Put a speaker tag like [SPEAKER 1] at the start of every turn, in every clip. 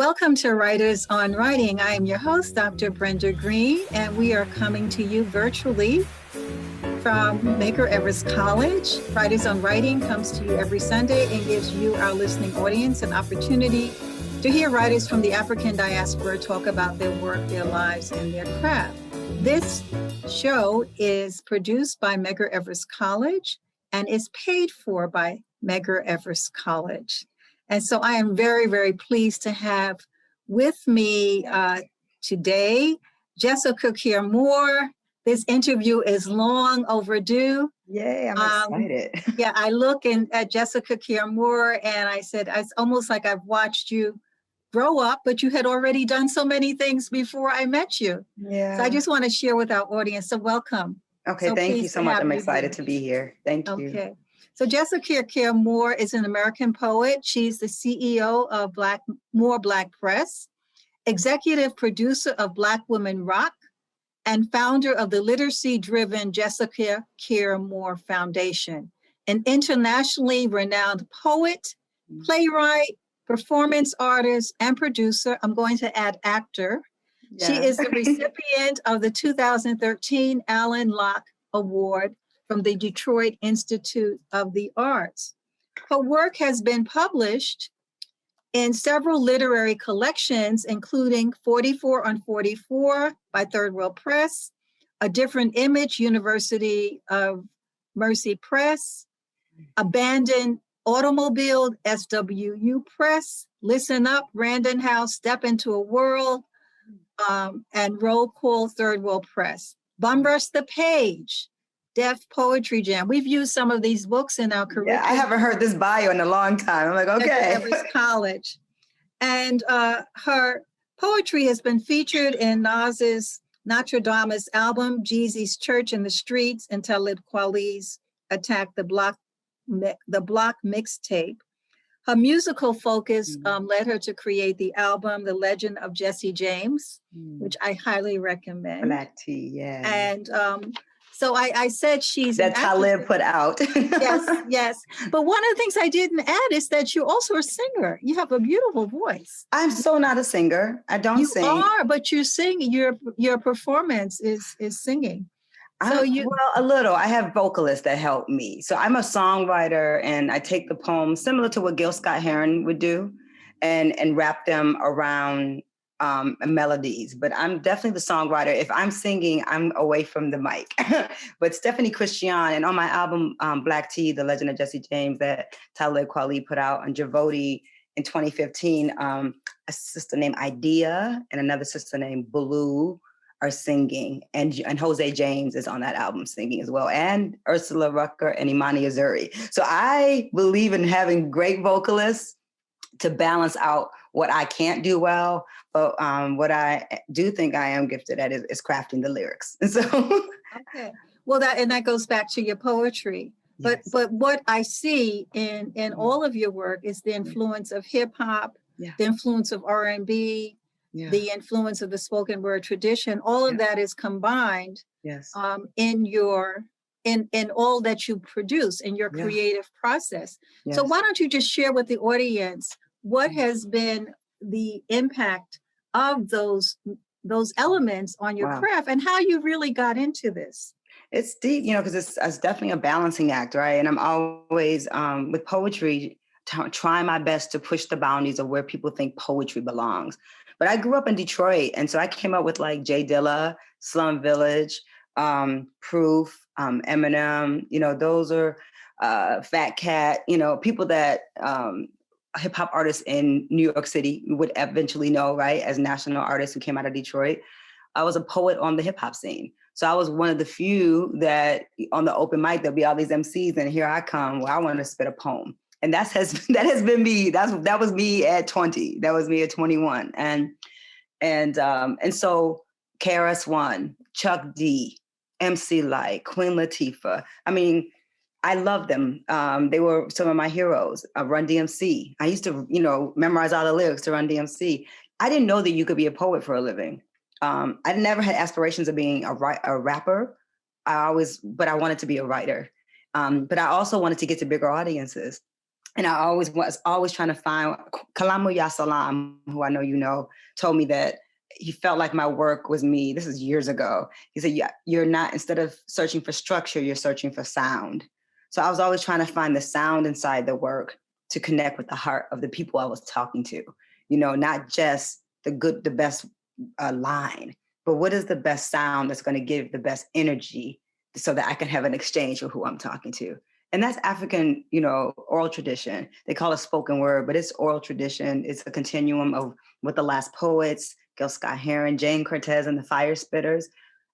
[SPEAKER 1] Welcome to Writers on Writing. I am your host, Dr. Brenda Greene, and we are coming to you virtually from Medgar Evers College. Writers on Writing comes to you every Sunday and gives you, our listening audience, an opportunity to hear writers from the African diaspora talk about their work, their lives, and their craft. This show is produced by Medgar Evers College and is paid for by Medgar Evers College. And so I am very, very pleased to have with me today Jess Care Moore. This interview is long overdue.
[SPEAKER 2] Yay, I'm excited.
[SPEAKER 1] Yeah, I look at Jess Care Moore and I said, it's almost like I've watched you grow up, but you had already done so many things before I met you.
[SPEAKER 2] Yeah.
[SPEAKER 1] So I just want to share with our audience. So welcome.
[SPEAKER 2] Okay, so thank you so much. I'm excited to be here. Thank you.
[SPEAKER 1] Okay. So Jess Care Moore is an American poet. She's the CEO of More Black Press, executive producer of Black Women Rock, and founder of the literacy-driven Jess Care Moore Foundation, an internationally renowned poet, playwright, performance artist, and producer. I'm going to add actor. Yeah. She is the recipient of the 2013 Alaine Locke Award from the Detroit Institute of the Arts. Her work has been published in several literary collections, including 44 on 44 by Third World Press, A Different Image, University of Mercy Press, Abandoned Automobile, SWU Press, Listen Up, Random House, Step Into a World, and Roll Call, Third World Press. Bum Rush the Page, Deaf Poetry Jam. We've used some of these books in our curriculum.
[SPEAKER 2] Yeah, I haven't heard this bio in a long time. I'm like, okay.
[SPEAKER 1] Evers College. And her poetry has been featured in Nas's Notre Dame's album, Jeezy's Church in the Streets, and Talib Kweli's Attack the Block mixtape. Her musical focus led her to create the album, The Legend of Jesse James, which I highly recommend.
[SPEAKER 2] Black tea, yeah.
[SPEAKER 1] And so I said she's
[SPEAKER 2] that Talib put out.
[SPEAKER 1] Yes. But one of the things I didn't add is that you're also a singer. You have a beautiful voice.
[SPEAKER 2] I'm so not a singer. I don't sing.
[SPEAKER 1] You are, but you sing. Your performance is singing.
[SPEAKER 2] Well, a little. I have vocalists that help me. So I'm a songwriter, and I take the poems similar to what Gil Scott-Heron would do, and wrap them around melodies. But I'm definitely the songwriter. If I'm singing, I'm away from the mic. But Stephanie Christian, and on my album Black Tea, The Legend of Jesse James, that Talib Kweli put out on Javoti in 2015, a sister named Idea and another sister named Blue are singing, and Jose James is on that album singing as well, and Ursula Rucker and Imani Azuri. So I believe in having great vocalists to balance out what I can't do well, but what I do think I am gifted at is crafting the lyrics. And so,
[SPEAKER 1] okay, well, that goes back to your poetry. Yes. But what I see in all of your work is the influence of hip hop, the influence of R&B. Yeah. The influence of the spoken word tradition, all of that is combined in all that you produce in your creative process. Yes. So why don't you just share with the audience what has been the impact of those elements on your craft and how you really got into this?
[SPEAKER 2] It's deep, because it's definitely a balancing act, right? And I'm always with poetry trying my best to push the boundaries of where people think poetry belongs. But I grew up in Detroit, and so I came up with like Jay Dilla, Slum Village, Proof, Eminem. Those are Fat Cat. People that hip hop artists in New York City would eventually know, right? As national artists who came out of Detroit. I was a poet on the hip hop scene, so I was one of the few that on the open mic there'll be all these MCs, and here I come. Well, I want to spit a poem. And that has been me. That was me at 20. That was me at 21. And so KRS-One, Chuck D, MC Lyte, Queen Latifah. I mean, I love them. They were some of my heroes. Run DMC. I used to, memorize all the lyrics to Run DMC. I didn't know that you could be a poet for a living. I never had aspirations of being a rapper. But I wanted to be a writer. But I also wanted to get to bigger audiences. And I was always trying to find Kalamu Yasalam, who I know you know, told me that he felt like my work was me. This is years ago. He said, yeah, you're not, instead of searching for structure, you're searching for sound. So I was always trying to find the sound inside the work to connect with the heart of the people I was talking to, you know, not just the best line, but what is the best sound that's going to give the best energy so that I can have an exchange with who I'm talking to. And that's African, you know, oral tradition. They call it spoken word, but it's oral tradition. It's a continuum of what the last poets, Gil Scott Heron, Jane Cortez and the Fire Spitters.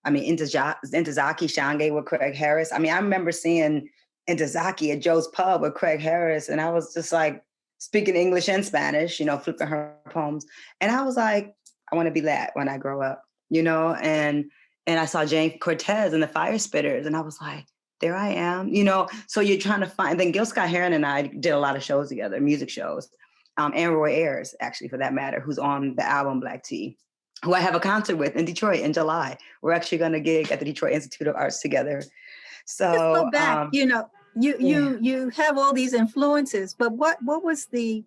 [SPEAKER 2] I mean, Ntozake Shange with Craig Harris. I mean, I remember seeing Ntozake at Joe's Pub with Craig Harris, and I was just like speaking English and Spanish, you know, flipping her poems. And I was like, I want to be that when I grow up, you know, and I saw Jane Cortez and the Fire Spitters, and I was like, there I am, you know. So you're trying to find, then Gil Scott Heron and I did a lot of shows together, music shows. And Roy Ayers, actually, for that matter, who's on the album Black Tea, who I have a concert with in Detroit in July. We're actually going to gig at the Detroit Institute of Arts together. So
[SPEAKER 1] let's go back, you know, you have all these influences, but what was the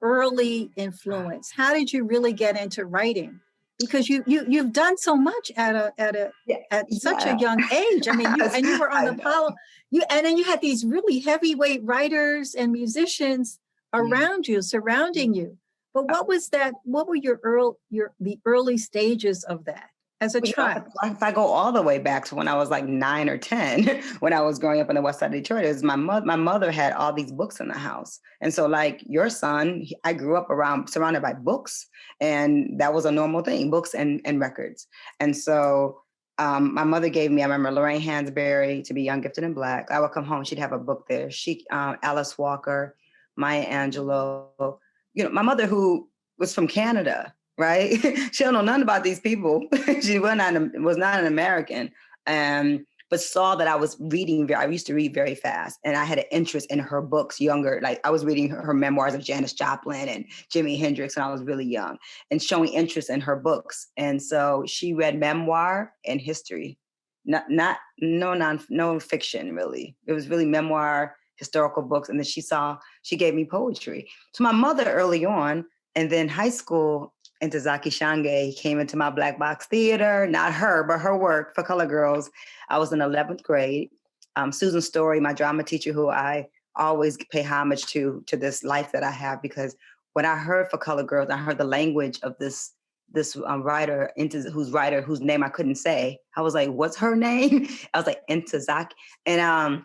[SPEAKER 1] early influence? How did you really get into writing? Because you've done so much at such a young age. I mean, you were on the and then you had these really heavyweight writers and musicians around you, surrounding you. But what was that? What were the early stages of that as a child?
[SPEAKER 2] If I go all the way back to when I was like 9 or 10, when I was growing up on the west side of Detroit, it was my mother had all these books in the house. And so like your son, I grew up surrounded by books, and that was a normal thing, books and records. And so my mother gave me, I remember Lorraine Hansberry, To Be Young, Gifted, and Black. I would come home, she'd have a book there. Alice Walker, Maya Angelou, you know, my mother who was from Canada, right? She don't know nothing about these people. She was not an American, but saw that I was reading. I used to read very fast, and I had an interest in her books younger. Like I was reading her memoirs of Janis Joplin and Jimi Hendrix when I was really young, and showing interest in her books. And so she read memoir and history, no fiction really. It was really memoir, historical books, and then she gave me poetry. So my mother early on, and then high school. Ntozake Shange came into my black box theater, not her, but her work for Color Girls. I was in 11th grade. Susan Story, my drama teacher, who I always pay homage to this life that I have, because when I heard for Color Girls, I heard the language of this writer, whose name I couldn't say. I was like, what's her name? I was like, Ntozake. And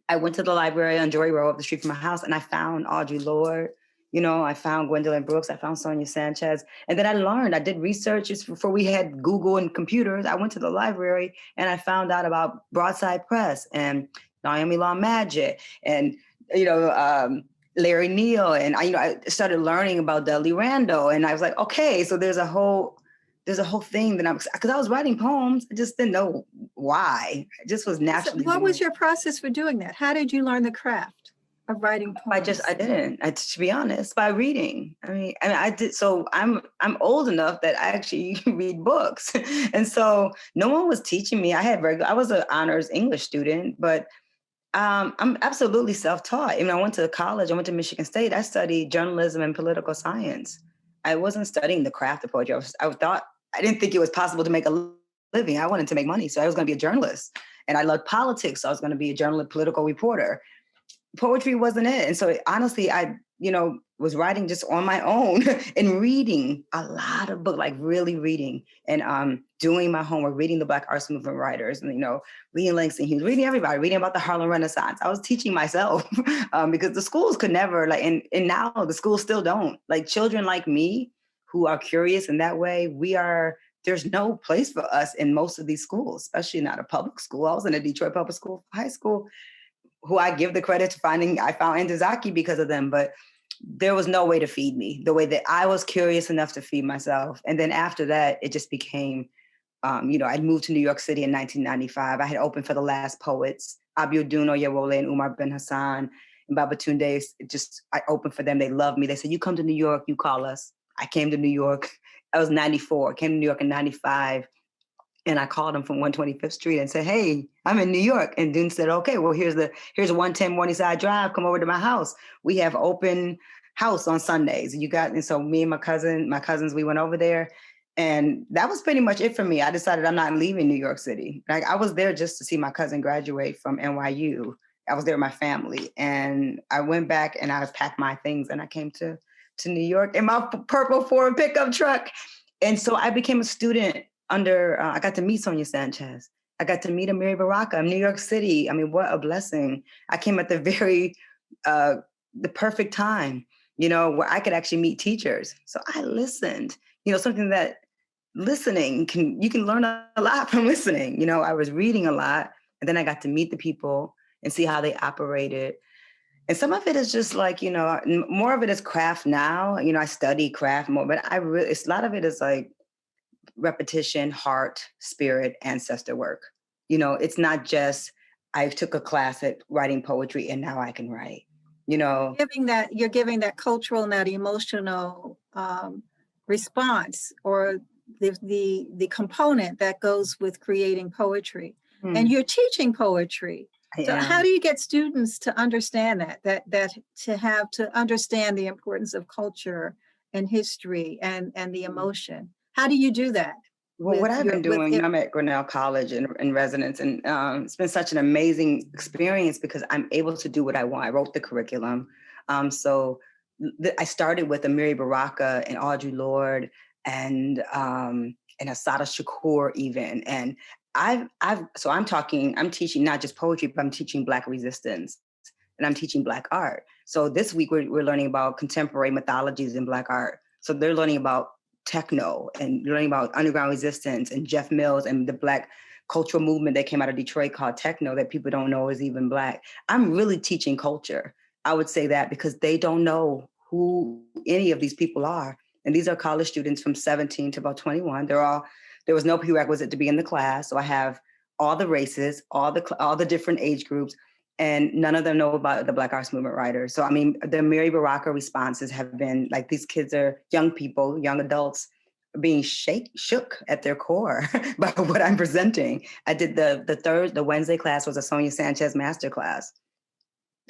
[SPEAKER 2] I went to the library on Joy Road up the street from my house, and I found Audre Lorde. You know, I found Gwendolyn Brooks, I found Sonia Sanchez. And then I did research just before we had Google and computers. I went to the library and I found out about Broadside Press and Naomi Law Magic and, you know, Larry Neal. And I started learning about Dudley Randall. And I was like, okay, so there's a whole thing that because I was writing poems, I just didn't know why. It just was naturally.
[SPEAKER 1] So what was your process for doing that? How did you learn the craft of writing poems?
[SPEAKER 2] To be honest, by reading. I mean, I did. So I'm old enough that I actually read books. And so no one was teaching me. I was an honors English student, but I'm absolutely self-taught. I mean, I went to college, I went to Michigan State. I studied journalism and political science. I wasn't studying the craft of poetry. I didn't think it was possible to make a living. I wanted to make money. So I was going to be a journalist, and I loved politics. So I was going to be a political reporter. Poetry wasn't it. And so honestly, I, was writing just on my own and reading a lot of books, like really reading and doing my homework, reading the Black Arts Movement writers and, reading Langston Hughes, reading everybody, reading about the Harlem Renaissance. I was teaching myself because the schools could never and now the schools still don't. Like children like me who are curious in that way, there's no place for us in most of these schools, especially not a public school. I was in a Detroit public school, high school, who I give the credit to I found Ntozake because of them, but there was no way to feed me the way that I was curious enough to feed myself. And then after that, it just became, I'd moved to New York City in 1995. I had opened for the Last Poets, Abiodun Oyewole and Umar Ben Hassan and Babatunde. I opened for them. They loved me. They said, you come to New York, you call us. I came to New York. I was 94, came to New York in 95. And I called him from 125th Street and said, hey, I'm in New York. And Dune said, okay, well, here's a 110 Morningside Drive. Come over to my house. We have open house on Sundays. And so me and my cousins, we went over there. And that was pretty much it for me. I decided I'm not leaving New York City. Like, I was there just to see my cousin graduate from NYU. I was there with my family. And I went back and I packed my things and I came to New York in my purple Ford pickup truck. And so I became a student I got to meet Sonia Sanchez. I got to meet Amiri Baraka in New York City. I mean, what a blessing. I came at the the perfect time, where I could actually meet teachers. So I listened, something that listening you can learn a lot from listening. I was reading a lot, and then I got to meet the people and see how they operated. And some of it is just like, more of it is craft now. I study craft more, but a lot of it is like repetition, heart, spirit, ancestor work. It's not just I took a class at writing poetry and now I can write.
[SPEAKER 1] You're giving that cultural and that emotional response, or the component that goes with creating poetry. And you're teaching poetry. So how do you get students to understand to understand the importance of culture and history and the emotion? How do you do that?
[SPEAKER 2] Well, what I've been doing, I'm at Grinnell College in residence, and it's been such an amazing experience because I'm able to do what I want. I wrote the curriculum. So I started with Amiri Baraka and Audre Lorde and Assata Shakur even. And I'm teaching not just poetry, but I'm teaching Black resistance and I'm teaching Black art. So this week we're learning about contemporary mythologies in Black art. So they're learning about techno and learning about underground resistance and Jeff Mills and the Black cultural movement that came out of Detroit called techno that people don't know is even Black. I'm really teaching culture. I would say that because they don't know who any of these people are. And these are college students from 17 to about 21. There was no prerequisite to be in the class. So I have all the races, all the different age groups, and none of them know about the Black Arts Movement writers. So, I mean, the Amiri Baraka responses have been like, these kids are young people, young adults being shook at their core by what I'm presenting. I did the Wednesday class was a Sonia Sanchez masterclass.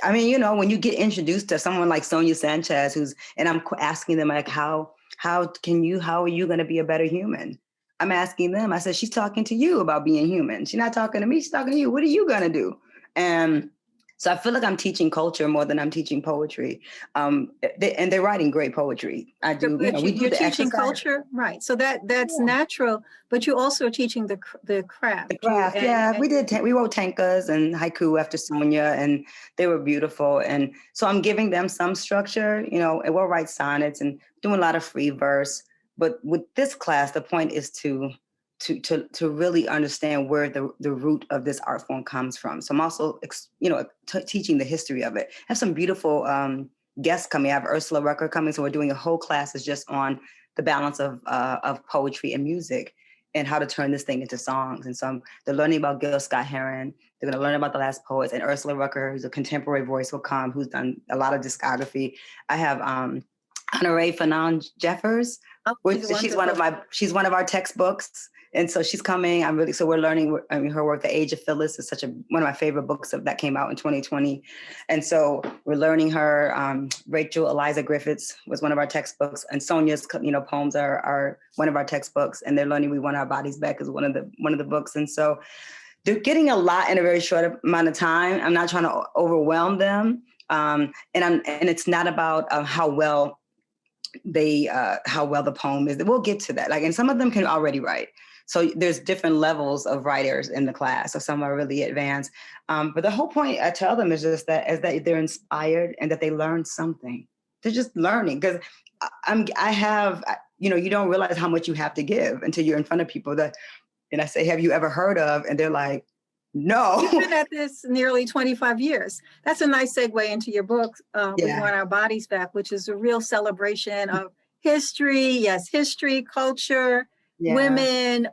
[SPEAKER 2] I mean, when you get introduced to someone like Sonia Sanchez, and I'm asking them like, how are you going to be a better human? I'm asking them, I said, she's talking to you about being human. She's not talking to me, she's talking to you. What are you going to do? And so I feel like I'm teaching culture more than I'm teaching poetry. And they're writing great poetry. I do.
[SPEAKER 1] You're teaching culture, right? So that's natural, but you're also teaching the craft.
[SPEAKER 2] The craft, we did. We wrote tankas and haiku after Sonia, and they were beautiful. And so I'm giving them some structure, and we'll write sonnets and doing a lot of free verse. But with this class, the point is to really understand where the root of this art form comes from. So I'm also, teaching the history of it. I have some beautiful guests coming. I have Ursula Rucker coming, so we're doing a whole class that's just on the balance of poetry and music and how to turn this thing into songs. And so they're learning about Gil Scott-Heron. They're going to learn about the last poets, and Ursula Rucker, who's a contemporary voice, will come, who's done a lot of discography. I have Honoré Fanon Jeffers. She's one of our textbooks. And so she's coming. We're learning her work. The Age of Phyllis is one of my favorite books that came out in 2020. And so we're learning her. Rachel Eliza Griffiths was one of our textbooks, and Sonia's poems are one of our textbooks. And they're learning We Want Our Bodies Back is one of the books. And so they're getting a lot in a very short amount of time. I'm not trying to overwhelm them. And it's not about how well the poem is. We'll get to that. And some of them can already write. So there's different levels of writers in the class. So some are really advanced. But the whole point I tell them is just that they're inspired and that they learn something. They're just learning, because you don't realize how much you have to give until you're in front of people and I say, have you ever heard of? And they're like, no.
[SPEAKER 1] You've been at this nearly 25 years. That's a nice segue into your book, We Want Our Bodies Back, which is a real celebration of history. Yes, history, culture, women,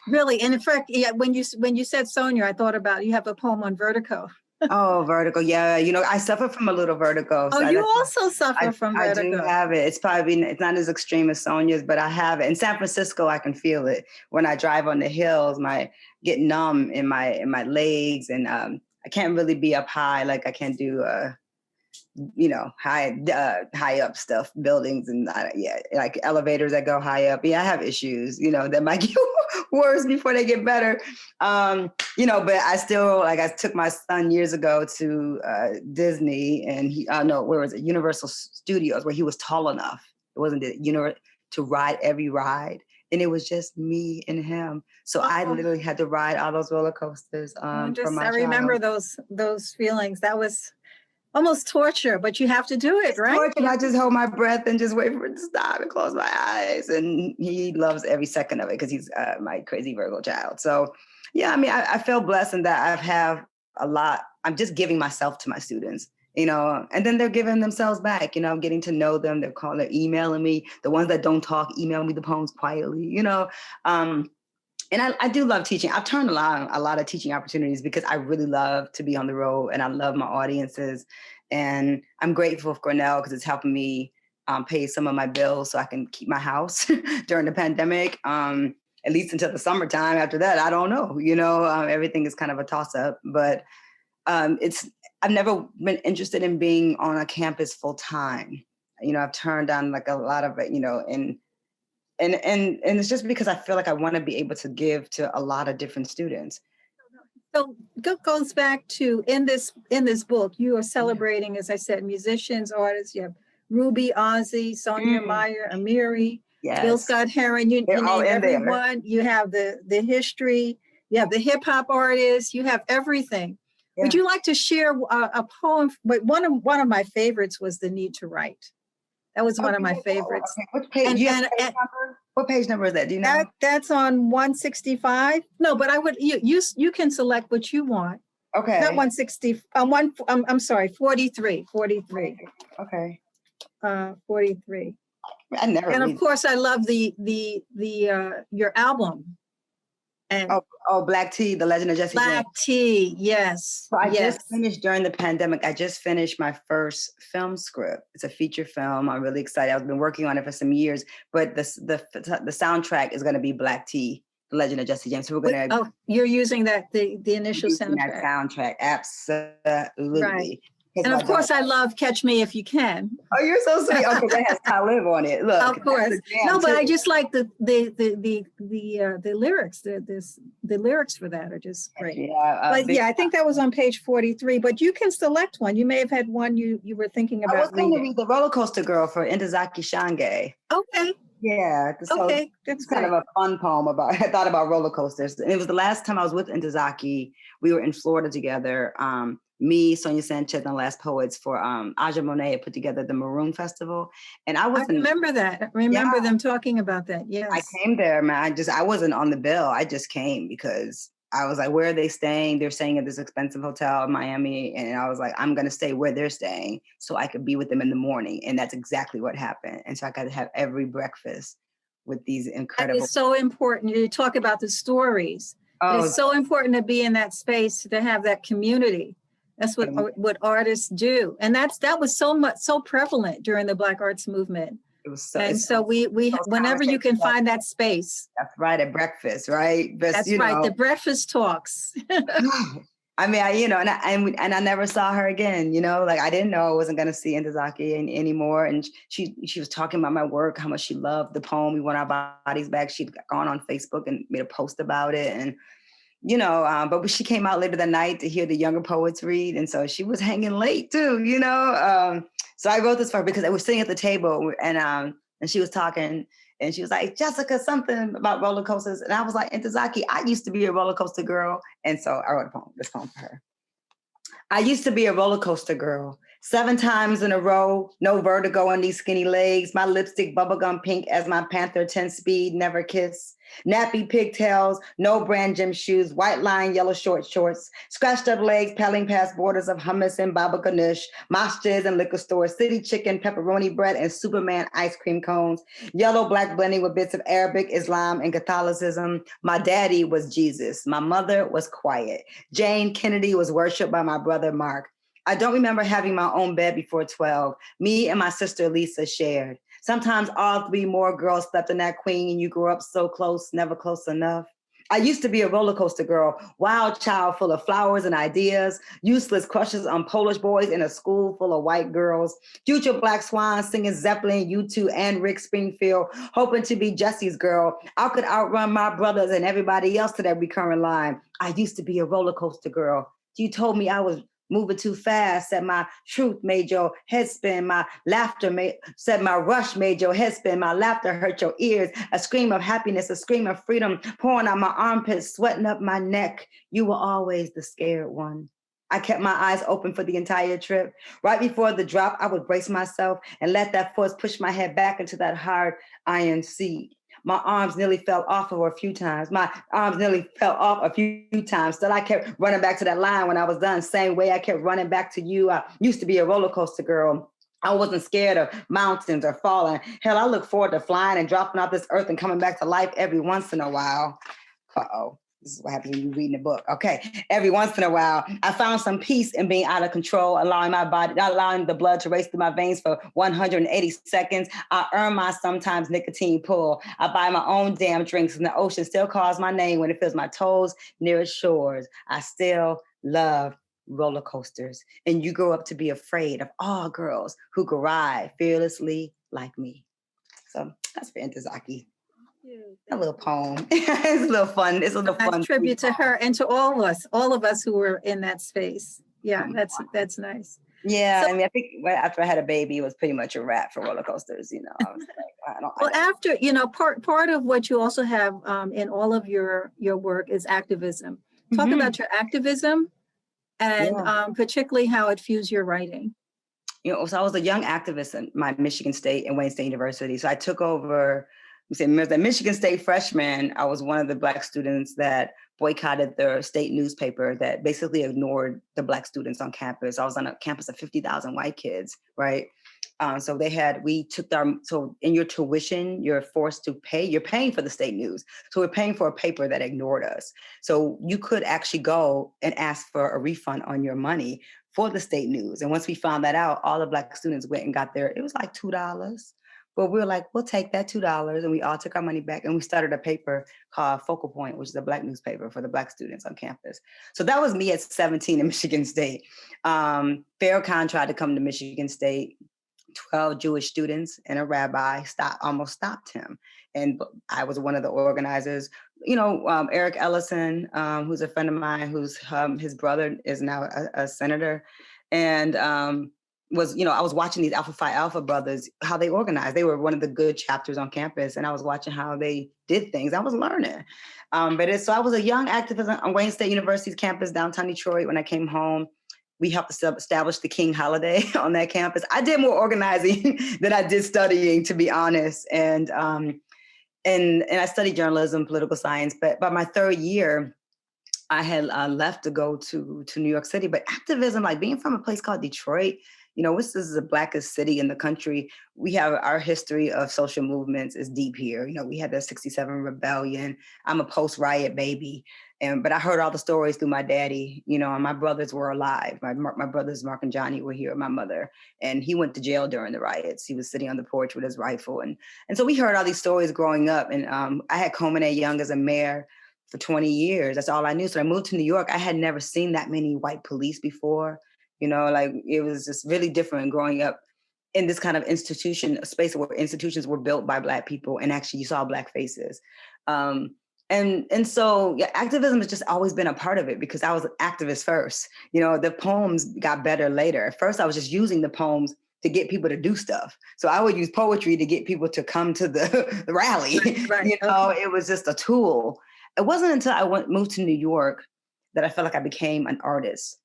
[SPEAKER 1] really. And in fact, when you said Sonia, I thought about, you have a poem on vertigo.
[SPEAKER 2] Oh, vertigo. Yeah. I suffer from a little vertigo.
[SPEAKER 1] Oh, you also suffer from
[SPEAKER 2] I
[SPEAKER 1] vertigo.
[SPEAKER 2] do have it. It's not as extreme as Sonia's, but I have it. In San Francisco, I can feel it when I drive on the hills. Get numb in my legs, and I can't really be up high like I can do high up stuff, buildings, and like elevators that go high up. Yeah, I have issues, that might get worse before they get better. But I still, I took my son years ago to Disney, and where was it? Universal Studios, where he was tall enough. It wasn't to ride every ride. And it was just me and him. So I literally had to ride all those roller coasters. I
[SPEAKER 1] remember those feelings. That was almost torture, but you have to do it, right?
[SPEAKER 2] Torture, and I just hold my breath and just wait for it to stop and close my eyes. And he loves every second of it because he's my crazy Virgo child. So, yeah, I feel blessed in that I have a lot. I'm just giving myself to my students, and then they're giving themselves back. I'm getting to know them. They're emailing me. The ones that don't talk, email me the poems quietly, And I do love teaching. I've turned a lot of teaching opportunities because I really love to be on the road, and I love my audiences. And I'm grateful for Cornell because it's helping me pay some of my bills so I can keep my house during the pandemic, at least until the summertime. After that, I don't know. Everything is kind of a toss-up. But I've never been interested in being on a campus full time. I've turned down a lot of it, and it's just because I feel like I want to be able to give to a lot of different students.
[SPEAKER 1] So goes back to in this book, you are celebrating, as I said, musicians, artists. You have Ruby, Ozzy, Sonia Meyer, Amiri, Bill Scott Heron. You name everyone. You have the history. You have the hip hop artists. You have everything. Yeah. Would you like to share a poem? But one of my favorites was "The Need to Write." That was one of my favorites.
[SPEAKER 2] Okay. Which page? What page number is that? Do you know?
[SPEAKER 1] That's on 165. No, but I would you can select what you want.
[SPEAKER 2] Okay.
[SPEAKER 1] Not 160. I'm sorry, 43. 43.
[SPEAKER 2] Okay.
[SPEAKER 1] 43.
[SPEAKER 2] I never.
[SPEAKER 1] And of course, I love the your album. And
[SPEAKER 2] Black Tea, The Legend of Jesse James.
[SPEAKER 1] Black Tea, yes.
[SPEAKER 2] So I just finished during the pandemic. I just finished my first film script. It's a feature film. I'm really excited. I've been working on it for some years, but the soundtrack is going to be Black Tea, The Legend of Jesse James. So we're going to.
[SPEAKER 1] You're using the initial soundtrack.
[SPEAKER 2] That soundtrack, absolutely.
[SPEAKER 1] Right. And of course, I love "Catch Me If You Can."
[SPEAKER 2] Oh, you're so sweet. Okay, that has Talib on it. Look,
[SPEAKER 1] of course. No, but I just like the lyrics. The lyrics for that are just great. Yeah, but I think that was on page 43. But you can select one. You may have had one you were thinking about.
[SPEAKER 2] I was going to read "The Roller Coaster Girl" for Ntozake Shange.
[SPEAKER 1] Okay.
[SPEAKER 2] Yeah. So
[SPEAKER 1] okay, that's
[SPEAKER 2] kind of a fun poem I thought about roller coasters. And it was the last time I was with Ntozake. We were in Florida together. Me, Sonia Sanchez, and Last Poets for Aja Monet put together the Maroon Festival. And I
[SPEAKER 1] remember that. I remember them talking about that. Yes.
[SPEAKER 2] I came there, man. I wasn't on the bill. I just came because I was like, where are they staying? They're staying at this expensive hotel in Miami. And I was like, I'm going to stay where they're staying so I could be with them in the morning. And that's exactly what happened. And so I got to have every breakfast with these incredible.
[SPEAKER 1] It's so important. You talk about the stories. It's so important to be in that space, to have that community. That's what artists do. And that was so prevalent during the Black arts movement.
[SPEAKER 2] It was
[SPEAKER 1] so we whenever you can find that space.
[SPEAKER 2] That's right, at breakfast, right?
[SPEAKER 1] That's right, the breakfast talks.
[SPEAKER 2] I I never saw her again, I didn't know I wasn't going to see Ntozake anymore. And she was talking about my work, how much she loved the poem, We Want Our Bodies Back. She'd gone on Facebook and made a post about it. And but she came out later that night to hear the younger poets read. And so she was hanging late too, So I wrote this for her because I was sitting at the table and she was talking and she was like, Jessica, something about roller coasters. And I was like, Ntozake, I used to be a roller coaster girl. And so I wrote this poem for her. I used to be a roller coaster girl, 7 times in a row, no vertigo on these skinny legs. My lipstick bubblegum pink as my Panther 10 speed, never kiss. Nappy pigtails, no brand gym shoes, white line, yellow short shorts, scratched up legs, paddling past borders of hummus and baba ganoush, mosques and liquor stores, city chicken, pepperoni bread, and Superman ice cream cones, yellow black blending with bits of Arabic, Islam, and Catholicism. My daddy was Jesus. My mother was quiet. Jane Kennedy was worshipped by my brother Mark. I don't remember having my own bed before 12. Me and my sister Lisa shared. Sometimes all 3 more girls slept in that queen, and you grew up so close, never close enough. I used to be a roller coaster girl, wild child full of flowers and ideas, useless crushes on Polish boys in a school full of white girls, future black swans singing Zeppelin, U2, and Rick Springfield, hoping to be Jesse's girl. I could outrun my brothers and everybody else to that recurring line. I used to be a roller coaster girl. You told me I was moving too fast, said my truth made your head spin. My laughter said my rush made your head spin. My laughter hurt your ears. A scream of happiness, a scream of freedom, pouring out my armpits, sweating up my neck. You were always the scared one. I kept my eyes open for the entire trip. Right before the drop, I would brace myself and let that force push my head back into that hard iron seat. My arms nearly fell off a few times. Still, I kept running back to that line when I was done. Same way I kept running back to you. I used to be a roller coaster girl. I wasn't scared of mountains or falling. Hell, I look forward to flying and dropping off this earth and coming back to life every once in a while. Uh-oh. This is what happens when you're reading a book. Okay. Every once in a while, I found some peace in being out of control, allowing the blood to race through my veins for 180 seconds. I earn my sometimes nicotine pull. I buy my own damn drinks, and the ocean still calls my name when it feels my toes near its shores. I still love roller coasters. And you grow up to be afraid of all girls who could ride fearlessly like me. So that's for Intozaki. A little poem. It's a little fun. It's a little fun.
[SPEAKER 1] Tribute to her and to all of us who were in that space. Yeah, that's nice.
[SPEAKER 2] Yeah, I mean, I think after I had a baby, it was pretty much a wrap for roller coasters. You know, I was like,
[SPEAKER 1] after part of what you also have in all of your work is activism. Talk about your activism and particularly how it fuels your writing.
[SPEAKER 2] You know, so I was a young activist in my Michigan State and Wayne State University. So I took over. As a Michigan State freshman, I was one of the Black students that boycotted the state newspaper that basically ignored the Black students on campus. I was on a campus of 50,000 white kids, right? So in your tuition, you're forced to pay, you're paying for the state news. So we're paying for a paper that ignored us. So you could actually go and ask for a refund on your money for the state news. And once we found that out, all the Black students went and got it was like $2. But we were like, we'll take that $2. And we all took our money back. And we started a paper called Focal Point, which is a Black newspaper for the Black students on campus. So that was me at 17 in Michigan State. Farrakhan tried to come to Michigan State. 12 Jewish students and a rabbi almost stopped him. And I was one of the organizers. You know, Eric Ellison, who's a friend of mine, who's his brother is now a senator. And I was watching these Alpha Phi Alpha brothers, how they organized. They were one of the good chapters on campus, and I was watching how they did things. I was learning. So I was a young activist on Wayne State University's campus, downtown Detroit. When I came home, we helped establish the King holiday on that campus. I did more organizing than I did studying, to be honest. And I studied journalism, political science, but by my third year, I had left to go to New York City. But activism, like being from a place called Detroit, you know, this is the Blackest city in the country. We have our history of social movements is deep here. You know, we had the '67 rebellion. I'm a post-riot baby. But I heard all the stories through my daddy, you know, and my brothers were alive. My brothers, Mark and Johnny, were here with my mother. And he went to jail during the riots. He was sitting on the porch with his rifle. And so we heard all these stories growing up. And I had Coleman A. Young as a mayor for 20 years. That's all I knew. So I moved to New York. I had never seen that many white police before. You know, like it was just really different growing up in this kind of a space where institutions were built by Black people, and actually you saw Black faces. So activism has just always been a part of it because I was an activist first. You know, the poems got better later. At first, I was just using the poems to get people to do stuff. So I would use poetry to get people to come to the rally. Right. You know, It was just a tool. It wasn't until I moved to New York that I felt like I became an artist.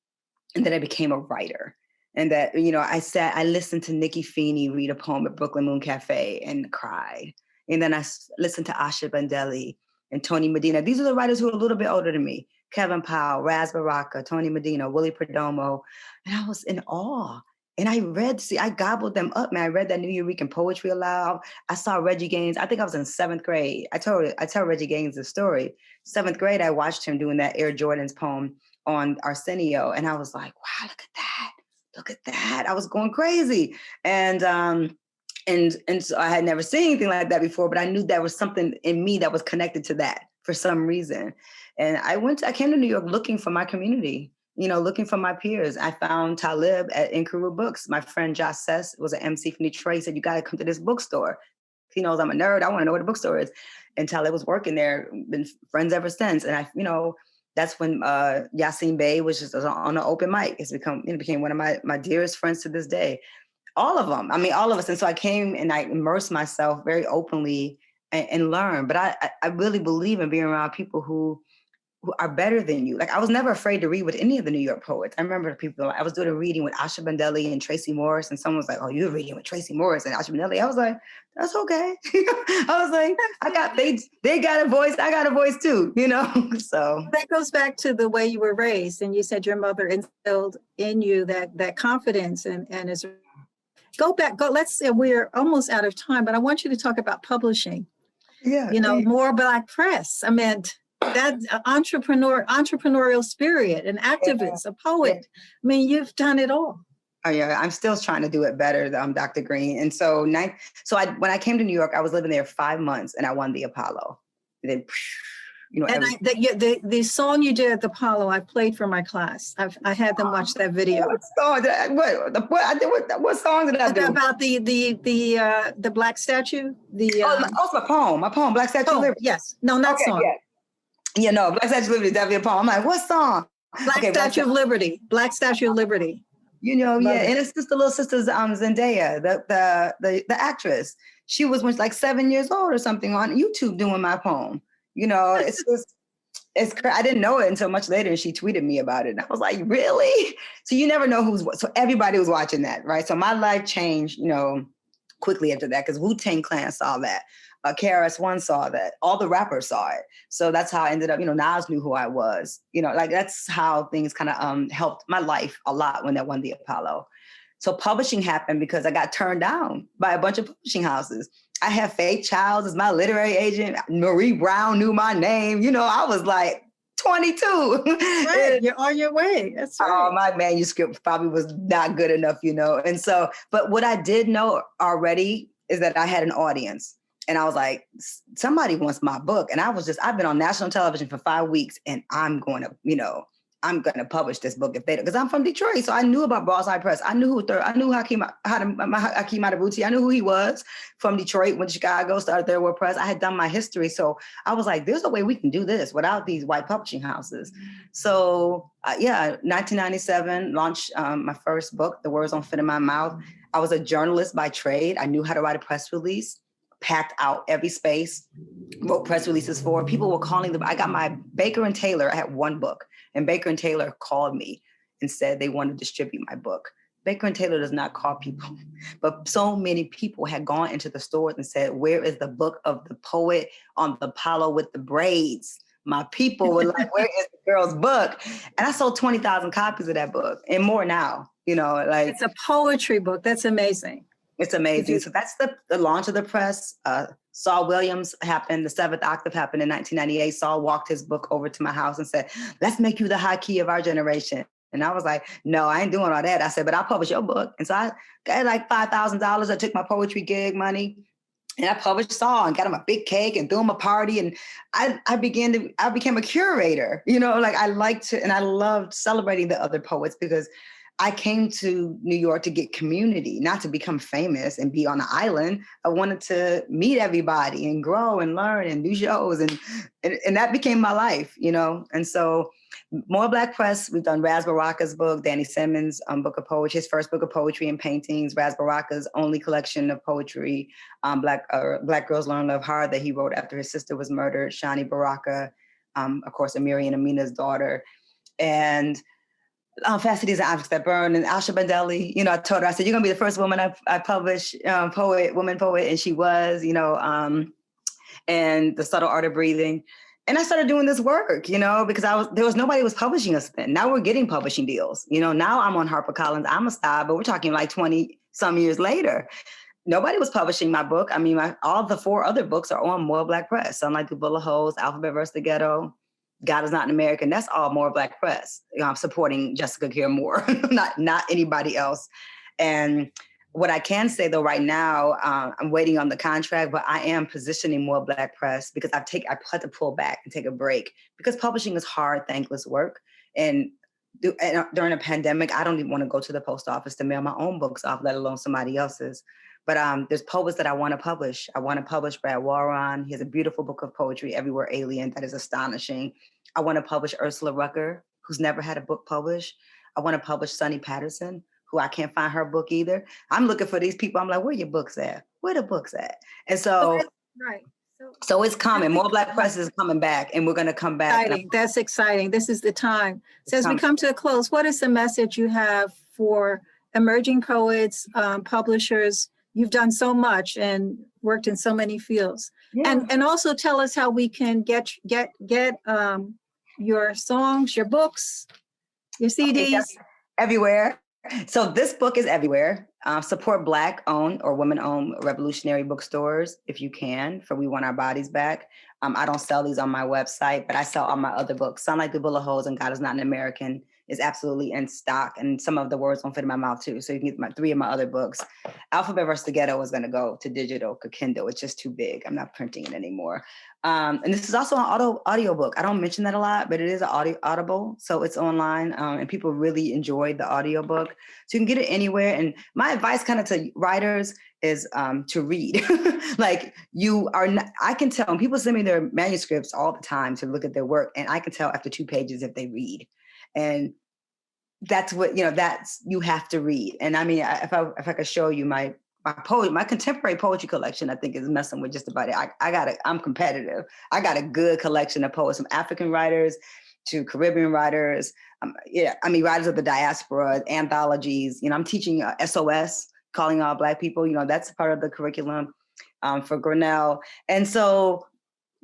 [SPEAKER 2] And then I became a writer. And that, I listened to Nikki Feeney read a poem at Brooklyn Moon Cafe and cried. And then I listened to Asha Bandeli and Tony Medina. These are the writers who are a little bit older than me. Kevin Powell, Raz Baraka, Tony Medina, Willie Perdomo. And I was in awe. And I gobbled them up, man. I read that New Eurekan poetry aloud. I saw Reggie Gaines. I think I was in 7th grade. I tell Reggie Gaines the story. 7th grade, I watched him doing that Air Jordan's poem on Arsenio. And I was like, wow, look at that. Look at that. I was going crazy. And so I had never seen anything like that before, but I knew there was something in me that was connected to that for some reason. And I came to New York looking for my community, looking for my peers. I found Talib at Inquiry Books. My friend Josh Sess was an MC from Detroit. He said, you got to come to this bookstore. He knows I'm a nerd. I want to know what a bookstore is. And Talib was working there, been friends ever since. And that's when Yassine Bey was just on an open mic. It became one of my dearest friends to this day. All of them. I mean, all of us. And so I came and I immersed myself very openly and learned. But I really believe in being around people who are better than you. Like, I was never afraid to read with any of the New York poets. I remember I was doing a reading with Asha Bandeli and Tracy Morris, and someone was like, oh, you're reading with Tracy Morris and Asha Bandeli. I was like, that's okay. I was like, they got a voice. I got a voice too, so.
[SPEAKER 1] That goes back to the way you were raised. And you said your mother instilled in you that confidence and is let's say we're almost out of time, but I want you to talk about publishing.
[SPEAKER 2] Yeah.
[SPEAKER 1] More Black press. I meant that entrepreneurial spirit, an activist, a poet. Yeah. I mean, you've done it all.
[SPEAKER 2] Oh yeah, I'm still trying to do it better, Dr. Greene. And so when I came to New York, I was living there 5 months and I won the Apollo. And then,
[SPEAKER 1] the song you did at the Apollo, I played for my class. I had them watch that video.
[SPEAKER 2] What song did I do?
[SPEAKER 1] About the Black statue.
[SPEAKER 2] It's my poem. My poem, Black Statue of Liberty.
[SPEAKER 1] Yes. No, not song.
[SPEAKER 2] Yeah. Black Statue of Liberty is definitely a poem. I'm like, what song?
[SPEAKER 1] Black Statue of Liberty. Black Statue of Liberty.
[SPEAKER 2] And it's just the little sister's Zendaya, the actress. She was like 7 years old or something on YouTube doing my poem. It's just, I didn't know it until much later, and she tweeted me about it. And I was like, really? So you never know so everybody was watching that, right? So my life changed, quickly after that, because Wu-Tang Clan saw that. KRS-One saw that. All the rappers saw it. So that's how I ended up, Nas knew who I was. That's how things kind of helped my life a lot when I won the Apollo. So publishing happened because I got turned down by a bunch of publishing houses. I had Faith Childs as my literary agent. Marie Brown knew my name. I was like 22.
[SPEAKER 1] Right, you're on your way. That's right.
[SPEAKER 2] Oh, my manuscript probably was not good enough, And so, but what I did know already is that I had an audience. And I was like, somebody wants my book. And I've been on national television for 5 weeks, and I'm going to publish this book if they don't, because I'm from Detroit. So I knew about Broadside Press. I knew Hakeem Adabuti. I knew who he was from Detroit, went to Chicago, started Third World Press. I had done my history. So I was like, there's a way we can do this without these white publishing houses. So 1997, launched my first book, The Words Don't Fit in My Mouth. I was a journalist by trade. I knew how to write a press release, packed out every space, wrote press releases for. People were calling them. I got my Baker and Taylor. I had one book. And Baker and Taylor called me and said they want to distribute my book. Baker and Taylor does not call people, but so many people had gone into the stores and said, where is the book of the poet on the Apollo with the braids? My people were like, where is the girl's book? And I sold 20,000 copies of that book and more now,
[SPEAKER 1] It's a poetry book. That's amazing.
[SPEAKER 2] It's amazing. So that's the launch of the press. Saul Williams happened. The Seventh Octave happened in 1998. Saul walked his book over to my house and said, let's make you the high key of our generation. And I was like, no, I ain't doing all that. I said, but I'll publish your book. And so I got like $5,000. I took my poetry gig money and I published Saul and got him a big cake and threw him a party. And I became a curator, I liked to, and I loved celebrating the other poets because I came to New York to get community, not to become famous and be on an island. I wanted to meet everybody and grow and learn and do shows. And that became my life, And so More Black Press, we've done Raz Baraka's book, Danny Simmons' book of poetry, his first book of poetry and paintings, Raz Baraka's only collection of poetry, Black Girls Learn Love Hard, that he wrote after his sister was murdered, Shani Baraka, of course, Amiri and Amina's daughter. And Cities and Objects That Burn, and Asha Bandeli. I told her, I said, you're gonna be the first woman I publish, woman poet, and she was, and The Subtle Art of Breathing. And I started doing this work, because there was nobody was publishing us then. Now we're getting publishing deals. Now I'm on HarperCollins, Amistad, but we're talking like 20 some years later. Nobody was publishing my book. I mean, all the 4 other books are on More Black Press. Sunlight Through Bullet Holes, Alphabet Verses The Ghetto, God Is Not an American. That's all More Black Press. I'm supporting Jess Care Moore, not anybody else. And what I can say though, right now, I'm waiting on the contract, but I am positioning More Black Press because I had to pull back and take a break because publishing is hard, thankless work. And during a pandemic, I don't even want to go to the post office to mail my own books off, let alone somebody else's. But there's poets that I want to publish. I want to publish Brad Warren. He has a beautiful book of poetry, Everywhere Alien, that is astonishing. I want to publish Ursula Rucker, who's never had a book published. I want to publish Sunny Patterson, who I can't find her book either. I'm looking for these people. I'm like, where your books at? Where the books at? And so,
[SPEAKER 1] right.
[SPEAKER 2] So it's coming. More Black Press is coming back, and we're going to come back.
[SPEAKER 1] Exciting. That's exciting. This is the time. So as we come to a close, what is the message you have for emerging poets, publishers? You've done so much and worked in so many fields. Yeah. And also tell us how we can get your songs, your books, your CDs.
[SPEAKER 2] Everywhere. So this book is everywhere. Support Black-owned or women-owned revolutionary bookstores if you can, for We Want Our Bodies Back. I don't sell these on my website, but I sell all my other books. Sunlight Through Bullet Holes and God Is Not an American is absolutely in stock, and some of the words don't fit in my mouth too. So you can get 3 of my other books. Alphabet Verses The Ghetto is going to go to digital, to Kindle. It's just too big. I'm not printing it anymore. And this is also an audiobook. I don't mention that a lot, but it is an audible. So it's online, and people really enjoyed the audiobook. So you can get it anywhere. And my advice kind of to writers is to read. Like I can tell when people send me their manuscripts all the time to look at their work, and I can tell after 2 pages if they read. And that's what, you have to read. And I mean, if I could show you my contemporary poetry collection, I think is messing with just about it. I'm competitive. I got a good collection of poets, from African writers to Caribbean writers. Writers of the diaspora, anthologies. I'm teaching SOS, Calling All Black People. That's part of the curriculum for Grinnell. And so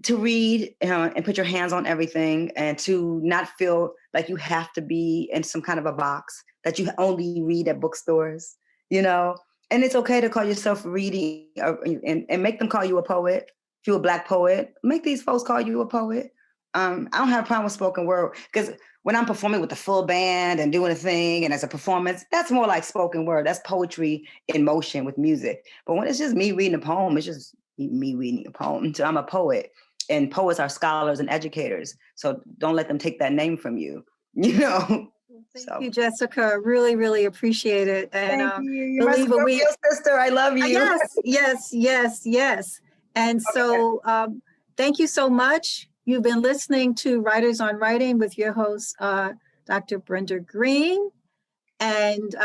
[SPEAKER 2] to read and put your hands on everything, and to not feel like you have to be in some kind of a box that you only read at bookstores, and it's okay to call yourself reading and make them call you a poet. If you're a Black poet, make these folks call you a poet. I don't have a problem with spoken word, because when I'm performing with the full band and doing a thing and as a performance, that's more like spoken word. That's poetry in motion with music. But when it's just me reading a poem, it's just me reading a poem. So I'm a poet. And poets are scholars and educators. So don't let them take that name from you, Thank
[SPEAKER 1] you, Jessica. Really, really appreciate it. And
[SPEAKER 2] thank you. You're my Scorpio sister. I love you.
[SPEAKER 1] Yes. And so thank you so much. You've been listening to Writers on Writing with your host, Dr. Brenda Greene. And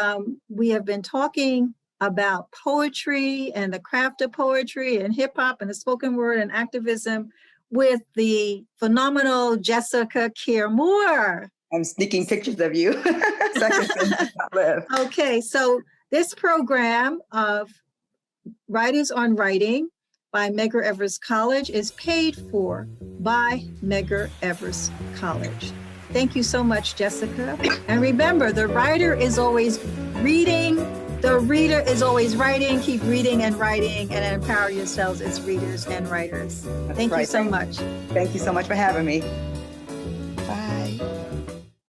[SPEAKER 1] we have been talking about poetry and the craft of poetry and hip hop and the spoken word and activism with the phenomenal Jessica Care Moore.
[SPEAKER 2] I'm sneaking pictures of you.
[SPEAKER 1] Okay, so this program of Writers on Writing by Medgar Evers College is paid for by Medgar Evers College. Thank you so much, Jessica. And remember, the writer is always reading, the reader is always writing. Keep reading and writing, and empower yourselves as readers and writers. Thank you so much.
[SPEAKER 2] Thank you so much for having me.